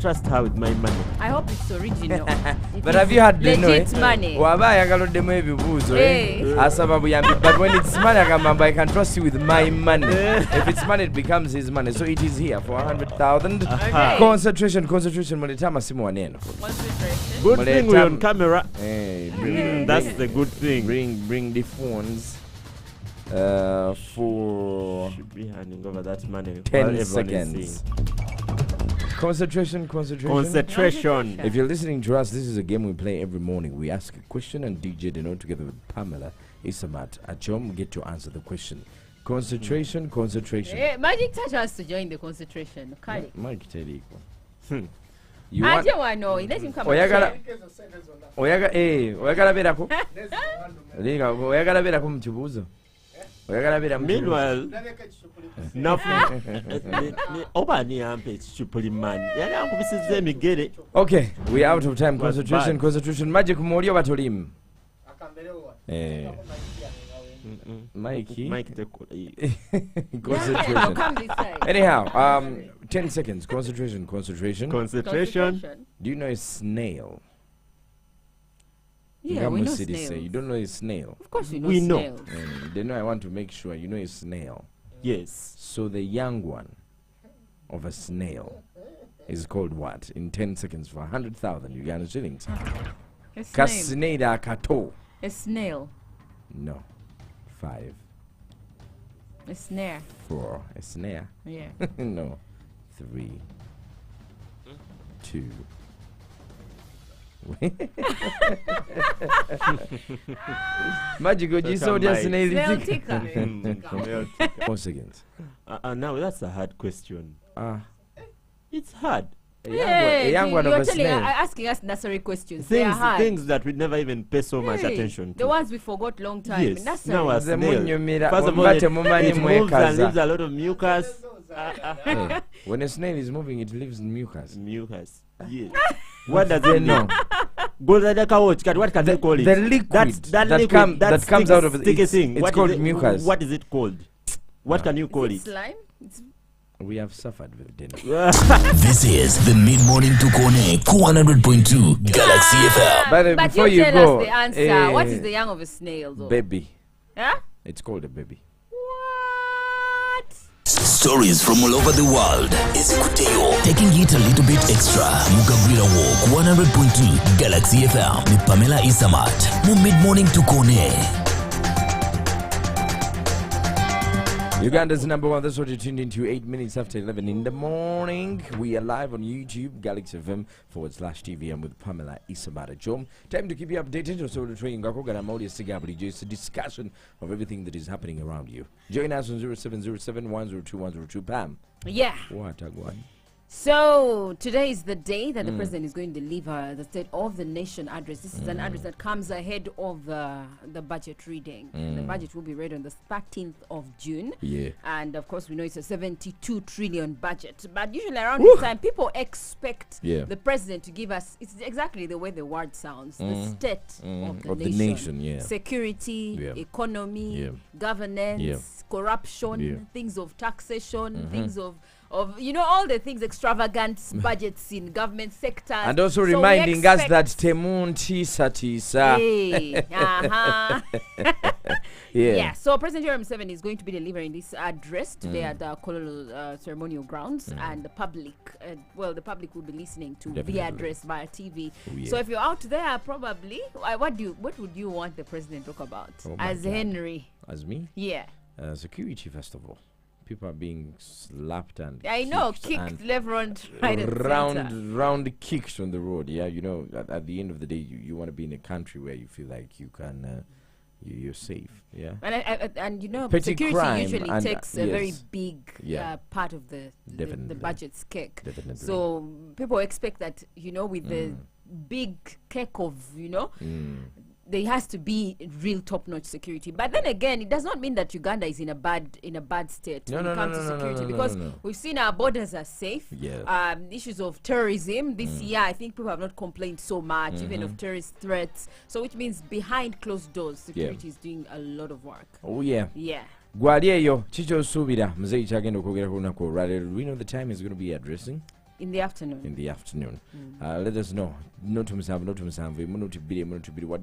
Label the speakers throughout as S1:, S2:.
S1: trust her with my money.
S2: I hope it's original.
S3: But have you had the
S2: legit money?
S3: But when it's money, I can trust you with my money. If it's money, it becomes his money. So it is here for 100,000.
S2: Okay.
S3: Concentration.
S1: Good thing we're on camera.
S3: Hey,
S1: That's the good thing.
S3: Bring the phones. For
S1: should be handing over that money
S3: 10 seconds. Concentration. If you're listening to us, this is a game we play every morning. We ask a question and DJ Deno together with Pamela Isamat Achom get to answer the question. Concentration.
S2: Magic Touch has to join the concentration.
S3: Mike Teddy.
S2: I don't want to know. Let him come.
S1: Meanwhile,
S3: okay, we are out of time. Concentration. Magic Morio Batolim. Mikey. Concentration. Anyhow, 10 seconds. Concentration. Do you know a snail?
S2: Yeah, we know snails.
S3: You don't know a snail?
S2: Of course we know snails.
S3: Then I want to make sure you know a snail.
S1: Yes.
S3: So the young one of a snail is called what? In 10 seconds for 100,000 Uganda shillings.
S2: A snail.
S3: Kato.
S2: A snail.
S3: No. 5.
S2: A snare.
S3: 4. A snare.
S2: Yeah.
S3: No. 3. 2. Magical G so just snail ticker. 4 seconds.
S1: Now that's a hard question. It's hard.
S3: A young one of a snail.
S2: Asking us necessary questions. Things
S1: that we never even pay so much attention to.
S2: The ones we forgot long time.
S1: Yes. Now a snail.
S3: First of all, it
S1: moves and leaves a lot of mucus.
S3: When a snail is moving, it leaves mucus.
S1: Yes. What does it know? What can they call it?
S3: The liquid that comes out of
S1: sticky thing.
S3: It's called mucus.
S1: What is it called? What can you call it?
S2: Slime?
S3: We have suffered with dinner.
S4: This is the mid-morning to Kone 100.2 Galaxy FM.
S3: But before you
S2: tell us the answer. What is the young of a snail, though?
S3: Baby.
S2: Yeah?
S3: It's called a baby.
S2: What?
S4: Stories from all over the world. Ezikuteyo taking it a little bit extra. Mugabwira Walk 100.2 Galaxy FM with Pamela Isamat. Mu mid-morning to Kone.
S3: Uganda's number one. That's what you tuned into. 8 minutes after 11 in the morning. We are live on YouTube, Galaxy FM /TV. I'm with Pamela Isamat Jom. Time to keep you updated. Also, the training. It's a discussion of everything that is happening around you. Join us on 0707 102 102. Pam.
S2: Yeah.
S3: What a one.
S2: So today is the day that the president is going to deliver the State of the Nation address. This is an address that comes ahead of the budget reading. The budget will be read on the 13th of June.
S3: Yeah.
S2: And of course, we know it's a 72 trillion budget. But usually around this time, people expect the president to give us, it's exactly the way the word sounds, the state of the nation. Security, economy, governance, corruption, things of taxation, things of all the things, extravagant budgets in government sectors.
S3: And also reminding us that Temunti Satisa.
S2: So President Yoweri Museveni is going to be delivering this address today at the Kololo ceremonial grounds, and the public, the public will be listening to the address via TV. So if you're out there, probably, what would you want the president to talk about? As Henry?
S3: As me?
S2: Yeah.
S3: Security, first of all. People are being slapped and
S2: kicked left, right, and
S3: round kicked on the road. Yeah, at the end of the day, you want to be in a country where you feel like you can, you're safe. Yeah,
S2: and
S3: petty
S2: security usually takes a very big part of the budget's cake.
S3: Definitely.
S2: So people expect that with the big cake of there has to be real top-notch security. But then again, it does not mean that Uganda is in a bad state when it comes to security, because we've seen our borders are safe. Issues of terrorism this year, I think people have not complained so much, even of terrorist threats. So which means behind closed doors, security is doing a lot of work.
S3: Oh yeah.
S2: Yeah.
S3: Gwalieyo chicho subira mzee chagendo kogera kunako. We know the time is going to be addressing.
S2: In the afternoon.
S3: In the afternoon. Let us know. What do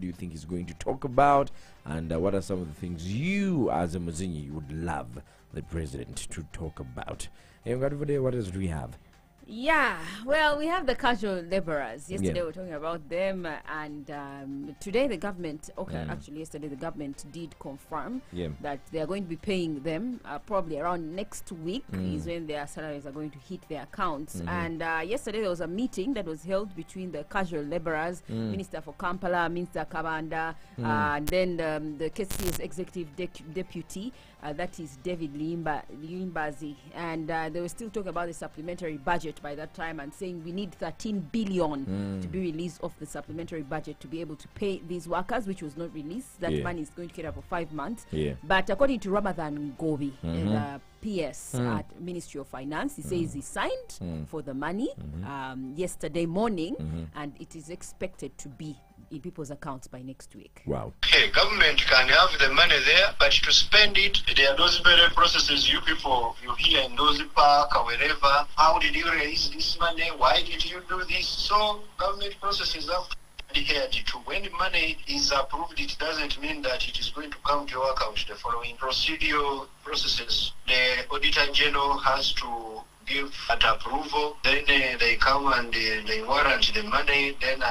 S3: you think he's going to talk about? And what are some of the things you, as a Muzinyi, would love the president to talk about? And what else do we have?
S2: Yeah, well, we have the casual laborers. Yesterday we were talking about them, and today the government, actually yesterday the government did confirm that they are going to be paying them probably around next week is when their salaries are going to hit their accounts. And yesterday there was a meeting that was held between the casual laborers, Minister for Kampala, Minister Kabanda, and then the KC's executive deputy, that is David Limbazi, and they were still talking about the supplementary budget by that time and saying we need 13 billion to be released off the supplementary budget to be able to pay these workers, which was not released. That money is going to get up for 5 months. But according to Ramadan Gobi, the PS at Ministry of Finance, he says he signed for the money yesterday morning, and it is expected to be in people's accounts by next week.
S3: Wow.
S5: Okay, government can have the money there, but to spend it, there are those very processes you people, you hear in those park or wherever. How did you raise this money? Why did you do this? So government processes have to be adhered to. When money is approved, it doesn't mean that it is going to come to your account. The following procedural processes, the Auditor General has to give that approval, then they come and they warrant the money, then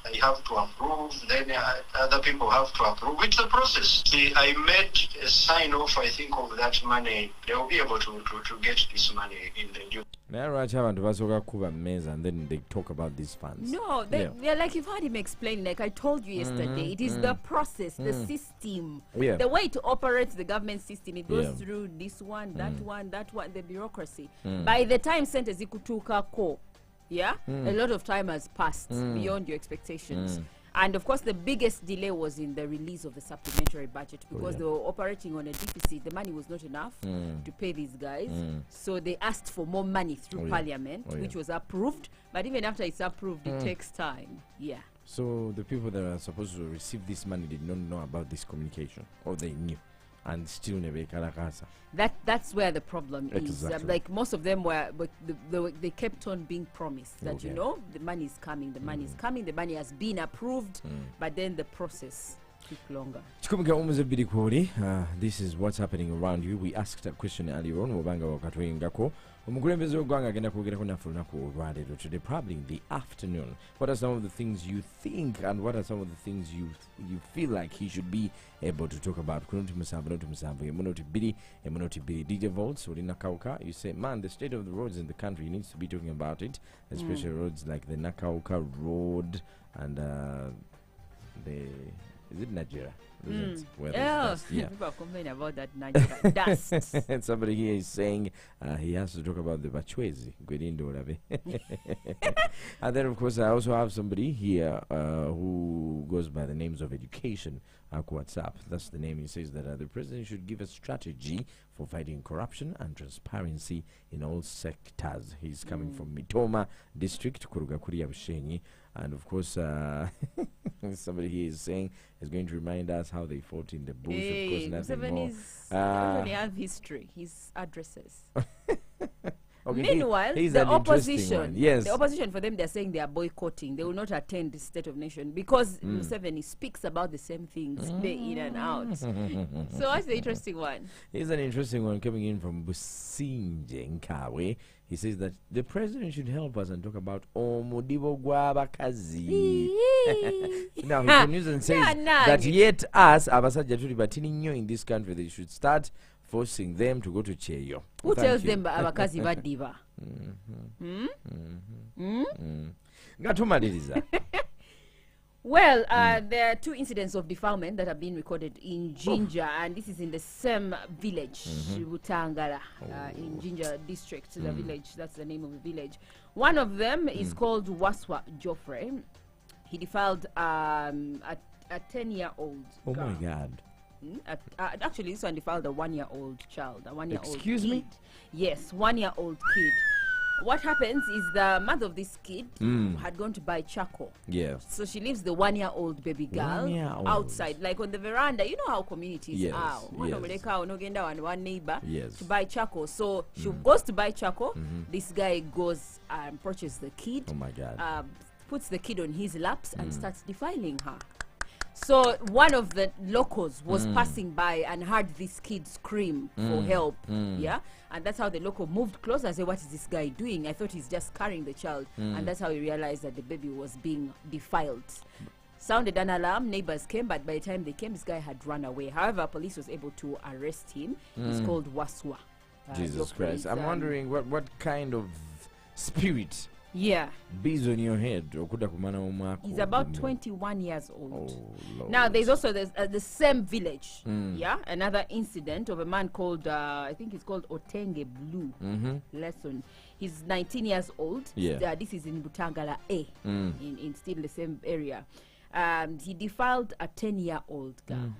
S5: they have to approve, then other people have to approve. It's a process. See, I made a sign off, I think, of that money. They will be able to get this money in the due.
S3: And then they talk about these funds.
S2: No, they're like, you've heard him explain, like I told you yesterday, it is the process, the system, the way to operate the government system. It goes through this one, that one, the bureaucracy. By the time sentence ikutuka ko, a lot of time has passed beyond your expectations. And of course, the biggest delay was in the release of the supplementary budget because they were operating on a deficit. The money was not enough to pay these guys. So they asked for more money through Parliament, which was approved. But even after it's approved, it takes time.
S3: So the people that are supposed to receive this money did not know about this communication, or they knew and still never karakasa.
S2: That's where the problem is.
S3: Exactly.
S2: Most of them were, but they kept on being promised that the money is coming, the money is coming, the money has been approved, but then the process took longer.
S3: This is what's happening around you. We asked that question earlier on. Today, probably in the afternoon. What are some of the things you think, and what are some of the things you feel like he should be able to talk about? DJ Volts, you say, man, the state of the roads in the country needs to be talking about it, especially roads like the Nakauka Road and is it Nigeria?
S2: People are complaining about that Nigeria dust.
S3: And somebody here is saying he has to talk about the Bachwezi. And then, of course, I also have somebody here who goes by the names of education. WhatsApp, that's the name. He says that the president should give a strategy for fighting corruption and transparency in all sectors. He's coming from Mitoma district, Kurugakuri Abushenyi. And of course, somebody here is saying is going to remind us how they fought in the bush. Of course, nothing more.
S2: They have history, his addresses.
S3: Okay,
S2: Meanwhile,
S3: he's
S2: the
S3: an
S2: opposition,
S3: the
S2: opposition for them, they're saying they are boycotting. They will not attend the State of Nation because Museveni speaks about the same things day in and out. So what's the interesting one?
S3: Here's an interesting one coming in from Businje Nkawe. He says that the president should help us and talk about Omudibo Gwabakazi. Now he continues and says that yet us, Abasajja tuli batini nnyo in this country, they should start forcing them to go to Cheyo.
S2: Who tells them abakazi badiva? Well, there are 2 incidents of defilement that have been recorded in Jinja, and this is in the same village, Butangala, in Jinja district, the village, that's the name of the village. One of them is called Waswa Joffrey. He defiled a 10-year-old girl.
S3: Oh my God.
S2: Actually, this one defiled a 1-year-old child, a 1-year-old
S3: Excuse
S2: kid.
S3: me?
S2: Yes, 1-year-old kid. what happens is the mother of this kid had gone to buy charcoal.
S3: Yeah.
S2: So she leaves the 1-year-old baby girl
S3: 1-year-old.
S2: outside, like on the veranda. You know how communities
S3: Yes,
S2: are.
S3: yes.
S2: One neighbor
S3: Yes.
S2: to buy charcoal. So she goes to buy charcoal. This guy goes and approaches the kid.
S3: Oh my God.
S2: Puts the kid on his laps and starts defiling her. So one of the locals was passing by and heard this kid scream for help. Yeah, and that's how the local moved closer and said, "What is this guy doing? I thought he's just carrying the child." And that's how he realized that the baby was being defiled. Sounded an alarm. Neighbors came, but by the time they came, this guy had run away. However, police was able to arrest him. He's called Waswa.
S3: Jesus Christ. I'm wondering what kind of spirit
S2: Yeah.
S3: bees on your head. Okuda kumana omwako.
S2: He's about 21 years old.
S3: Oh, Lord.
S2: Now, there's also the same village, yeah, another incident of a man called, I think he's called Otenge Blue Lesson. He's 19 years old.
S3: Yeah.
S2: This is in Butangala A, in still the same area. He defiled a 10-year-old girl.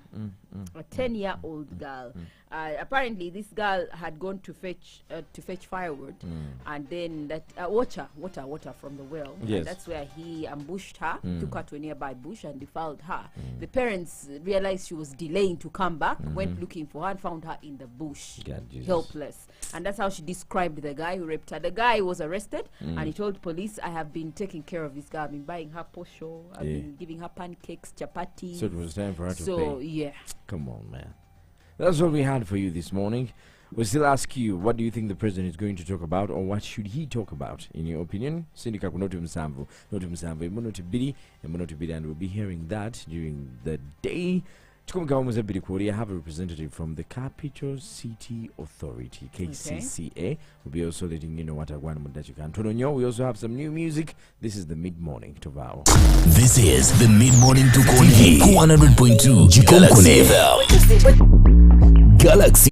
S2: A 10-year-old girl. Apparently, this girl had gone to fetch firewood, and then that water from the well.
S3: Yes.
S2: And that's where he ambushed her, took her to a nearby bush, and defiled her. The parents realized she was delaying to come back, went looking for her, and found her in the bush,
S3: God, Jesus.
S2: helpless. And that's how she described the guy who raped her. The guy was arrested, and he told police, "I have been taking care of this girl. I've been buying her posho. I've been giving her pancakes, chapati."
S3: So it was time for her to
S2: So
S3: pay.
S2: yeah.
S3: Come on, man. That's what we had for you this morning. We'll still ask you, what do you think the president is going to talk about, or what should he talk about, in your opinion? Sindika kunotu msamvu, imunoti bidi, and we'll be hearing that during the day. I have a representative from the Capital City Authority, KCCA. We'll be also letting you know what I want that you can turn on your. We also have some new music. This is the Mid-Morning Tovao.
S4: This is the Mid-Morning to 100.2 Galaxy FM. Galaxy